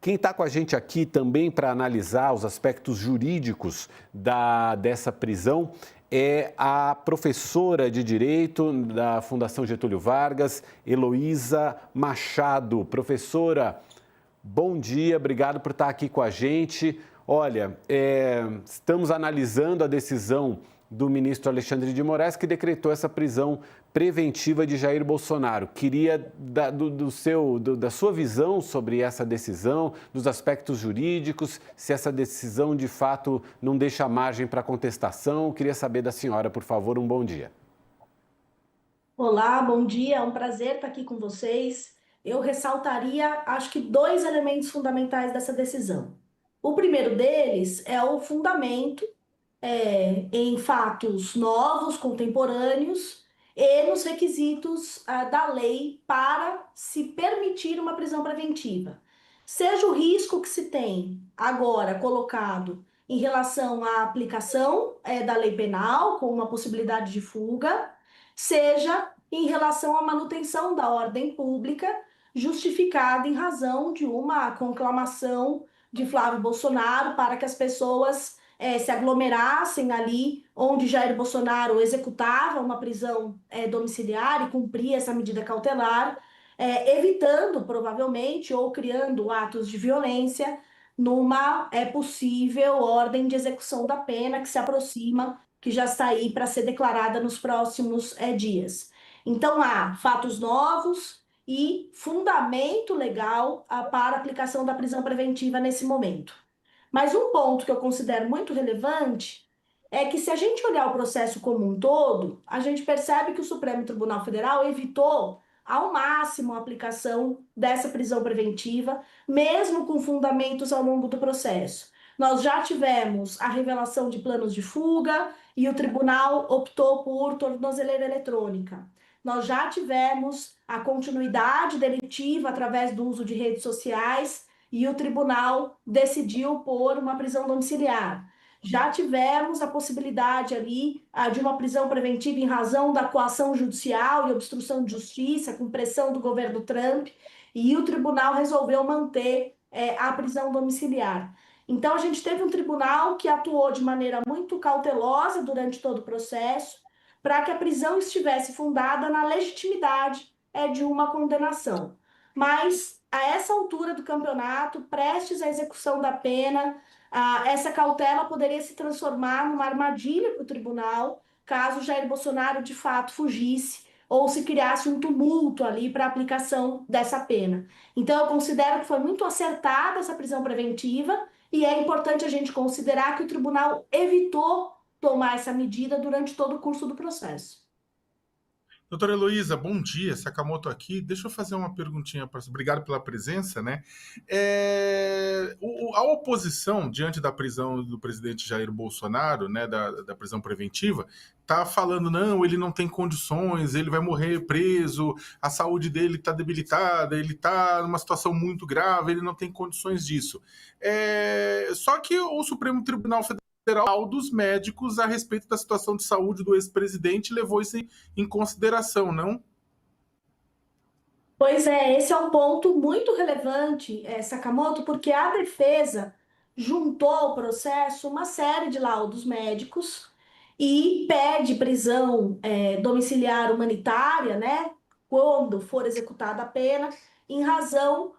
Quem está com a gente aqui também para analisar os aspectos jurídicos dessa prisão é a professora de Direito da Fundação Getúlio Vargas, Heloísa Machado. Professora, bom dia, obrigado por estar aqui com a gente. Olha, estamos analisando a decisão do ministro Alexandre de Moraes, que decretou essa prisão preventiva de Jair Bolsonaro. Queria da sua visão sobre essa decisão, dos aspectos jurídicos, se essa decisão de fato não deixa margem para contestação. Queria saber da senhora, por favor, um bom dia. Olá, bom dia, é um prazer estar aqui com vocês. Eu ressaltaria, acho que, dois elementos fundamentais dessa decisão. O primeiro deles é o fundamento em fatos novos, contemporâneos, e nos requisitos da lei para se permitir uma prisão preventiva. Seja o risco que se tem agora colocado em relação à aplicação da lei penal, com uma possibilidade de fuga, seja em relação à manutenção da ordem pública, justificada em razão de uma conclamação de Flávio Bolsonaro para que as pessoas se aglomerassem ali onde Jair Bolsonaro executava uma prisão domiciliar e cumpria essa medida cautelar, evitando provavelmente ou criando atos de violência numa possível ordem de execução da pena que se aproxima, que já está aí para ser declarada nos próximos dias. Então há fatos novos e fundamento legal para a aplicação da prisão preventiva nesse momento. Mas um ponto que eu considero muito relevante é que, se a gente olhar o processo como um todo, a gente percebe que o Supremo Tribunal Federal evitou ao máximo a aplicação dessa prisão preventiva, mesmo com fundamentos ao longo do processo. Nós já tivemos a revelação de planos de fuga e o tribunal optou por tornozeleira eletrônica. Nós já tivemos a continuidade delitiva através do uso de redes sociais e o tribunal decidiu por uma prisão domiciliar. Já tivemos a possibilidade ali de uma prisão preventiva em razão da coação judicial e obstrução de justiça, com pressão do governo Trump, e o tribunal resolveu manter a prisão domiciliar. Então, a gente teve um tribunal que atuou de maneira muito cautelosa durante todo o processo, para que a prisão estivesse fundada na legitimidade de uma condenação. Mas, a essa altura do campeonato, prestes à execução da pena, essa cautela poderia se transformar numa armadilha para o tribunal, caso Jair Bolsonaro de fato fugisse ou se criasse um tumulto ali para a aplicação dessa pena. Então, eu considero que foi muito acertada essa prisão preventiva e é importante a gente considerar que o tribunal evitou tomar essa medida durante todo o curso do processo. Doutora Heloísa, bom dia, Sakamoto aqui. Deixa eu fazer uma perguntinha para você. Obrigado pela presença, né? A oposição, diante da prisão do presidente Jair Bolsonaro, né, da prisão preventiva, tá falando, não, ele não tem condições, ele vai morrer preso, a saúde dele está debilitada, ele está numa situação muito grave, ele não tem condições disso. Só que o Supremo Tribunal Federal dos médicos a respeito da situação de saúde do ex-presidente levou isso em consideração, não? Pois é, esse é um ponto muito relevante, Sakamoto, porque a defesa juntou ao processo uma série de laudos médicos e pede prisão domiciliar humanitária, né, quando for executada a pena, em razão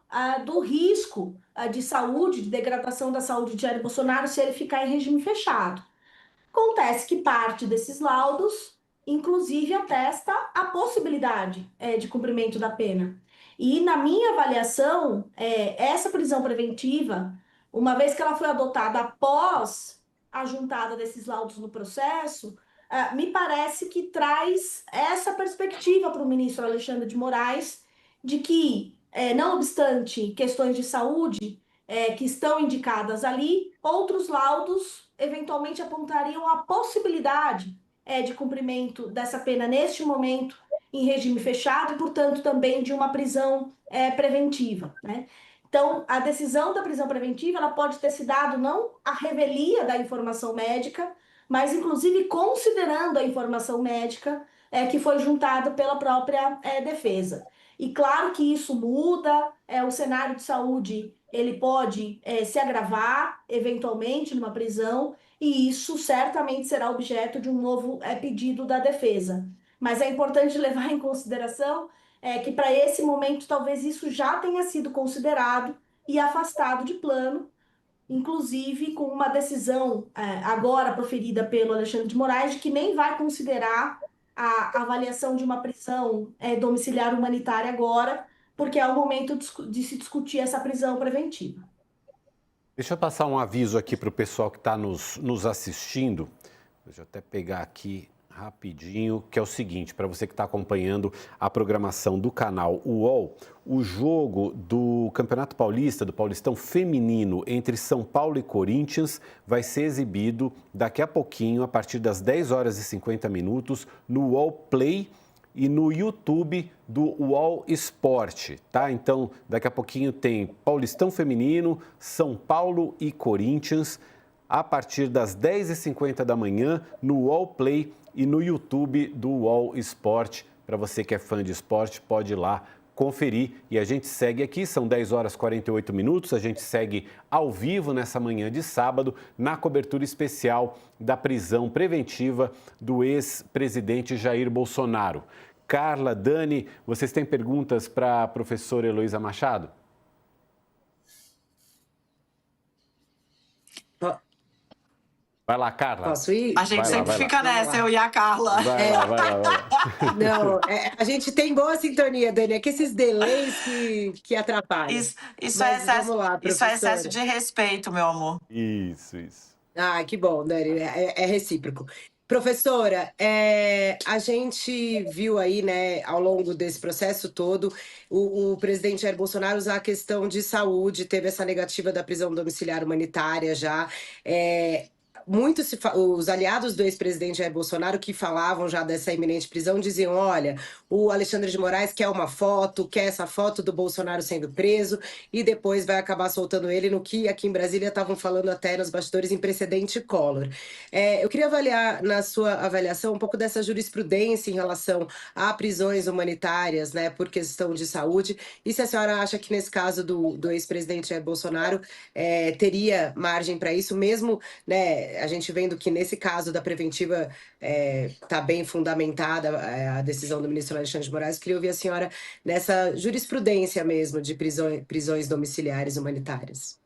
do risco de saúde, de degradação da saúde de Jair Bolsonaro se ele ficar em regime fechado. Acontece que parte desses laudos, inclusive, atesta a possibilidade de cumprimento da pena. E, na minha avaliação, essa prisão preventiva, uma vez que ela foi adotada após a juntada desses laudos no processo, me parece que traz essa perspectiva para o ministro Alexandre de Moraes de que, não obstante questões de saúde que estão indicadas ali, outros laudos eventualmente apontariam a possibilidade de cumprimento dessa pena neste momento em regime fechado e, portanto, também de uma prisão preventiva, né? Então, a decisão da prisão preventiva ela pode ter se dado não à revelia da informação médica, mas, inclusive, considerando a informação médica que foi juntada pela própria defesa. E claro que isso muda o cenário de saúde ele pode se agravar, eventualmente, numa prisão, e isso certamente será objeto de um novo pedido da defesa. Mas é importante levar em consideração que, para esse momento, talvez isso já tenha sido considerado e afastado de plano, inclusive com uma decisão agora proferida pelo Alexandre de Moraes, de que nem vai considerar a avaliação de uma prisão domiciliar humanitária agora, porque é o momento de se discutir essa prisão preventiva. Deixa eu passar um aviso aqui para o pessoal que está nos assistindo. Deixa eu até pegar aqui rapidinho, que é o seguinte, para você que está acompanhando a programação do canal UOL, o jogo do Campeonato Paulista, do Paulistão Feminino, entre São Paulo e Corinthians, vai ser exibido daqui a pouquinho, a partir das 10 horas e 50 minutos, no UOL Play e no YouTube do UOL Esporte, tá? Então, daqui a pouquinho tem Paulistão Feminino, São Paulo e Corinthians, a partir das 10h50 da manhã, no UOL Play e no YouTube do UOL Esporte. Para você que é fã de esporte, pode ir lá conferir. E a gente segue aqui, são 10 horas e 48 minutos, a gente segue ao vivo nessa manhã de sábado, na cobertura especial da prisão preventiva do ex-presidente Jair Bolsonaro. Carla, Dani, vocês têm perguntas para a professora Heloísa Machado? Vai lá, Carla. Posso ir? A gente sempre fica nessa, eu e a Carla. Vai lá. Não, a gente tem boa sintonia, Dani. É que esses delays que atrapalham. Isso é excesso de respeito, meu amor. Isso. Ah, que bom, Dani. É recíproco. Professora, a gente viu aí, né, ao longo desse processo todo, o presidente Jair Bolsonaro usar a questão de saúde, teve essa negativa da prisão domiciliar humanitária já. Os aliados do ex-presidente Jair Bolsonaro que falavam já dessa iminente prisão diziam, olha, o Alexandre de Moraes quer uma foto, quer essa foto do Bolsonaro sendo preso e depois vai acabar soltando ele no que aqui em Brasília estavam falando até nos bastidores em precedente Collor. Eu queria avaliar, na sua avaliação, um pouco dessa jurisprudência em relação a prisões humanitárias, né, por questão de saúde, e se a senhora acha que nesse caso do ex-presidente Jair Bolsonaro teria margem para isso, mesmo, né, a gente vendo que nesse caso da preventiva está bem fundamentada a decisão do ministro Alexandre de Moraes. Queria ouvir a senhora nessa jurisprudência mesmo de prisões domiciliares humanitárias.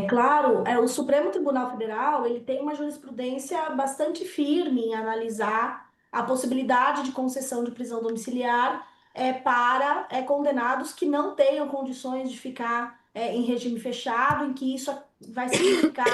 Claro, o Supremo Tribunal Federal ele tem uma jurisprudência bastante firme em analisar a possibilidade de concessão de prisão domiciliar para condenados que não tenham condições de ficar em regime fechado, em que isso vai significar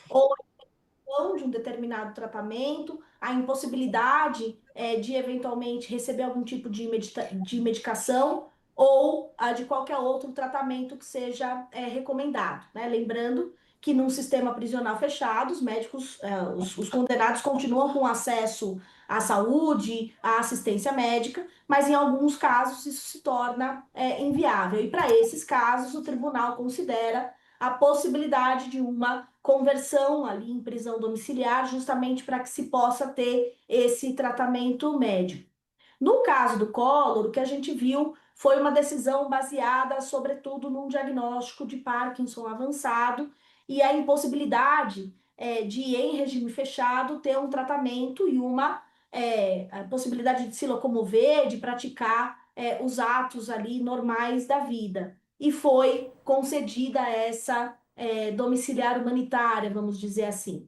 ou a interrupção de um determinado tratamento, a impossibilidade de eventualmente receber algum tipo de medicação ou de qualquer outro tratamento que seja recomendado, né? Lembrando que num sistema prisional fechado, os médicos, os condenados continuam com acesso à saúde, à assistência médica, mas em alguns casos isso se torna inviável. E para esses casos, o tribunal considera a possibilidade de uma conversão ali em prisão domiciliar, justamente para que se possa ter esse tratamento médico. No caso do Collor, o que a gente viu foi uma decisão baseada, sobretudo, num diagnóstico de Parkinson avançado e a impossibilidade de, em regime fechado, ter um tratamento e a possibilidade de se locomover, de praticar os atos ali normais da vida. E foi concedida essa domiciliar humanitária, vamos dizer assim.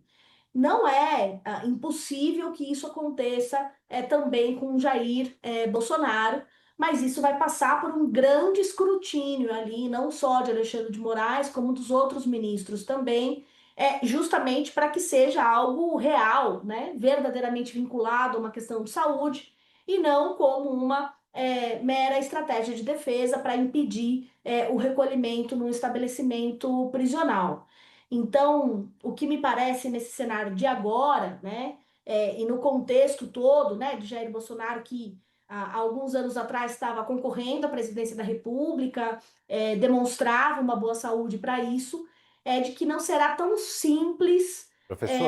Não é impossível que isso aconteça também com Jair Bolsonaro, mas isso vai passar por um grande escrutínio ali, não só de Alexandre de Moraes, como dos outros ministros também, justamente para que seja algo real, né, verdadeiramente vinculado a uma questão de saúde, e não como uma mera estratégia de defesa para impedir o recolhimento num estabelecimento prisional. Então, o que me parece nesse cenário de agora, né, e no contexto todo, né, de Jair Bolsonaro, que há alguns anos atrás estava concorrendo à presidência da República, demonstrava uma boa saúde para isso, de que não será tão simples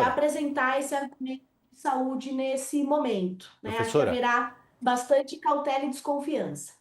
apresentar esse argumento de saúde nesse momento, né? Acho que haverá bastante cautela e desconfiança.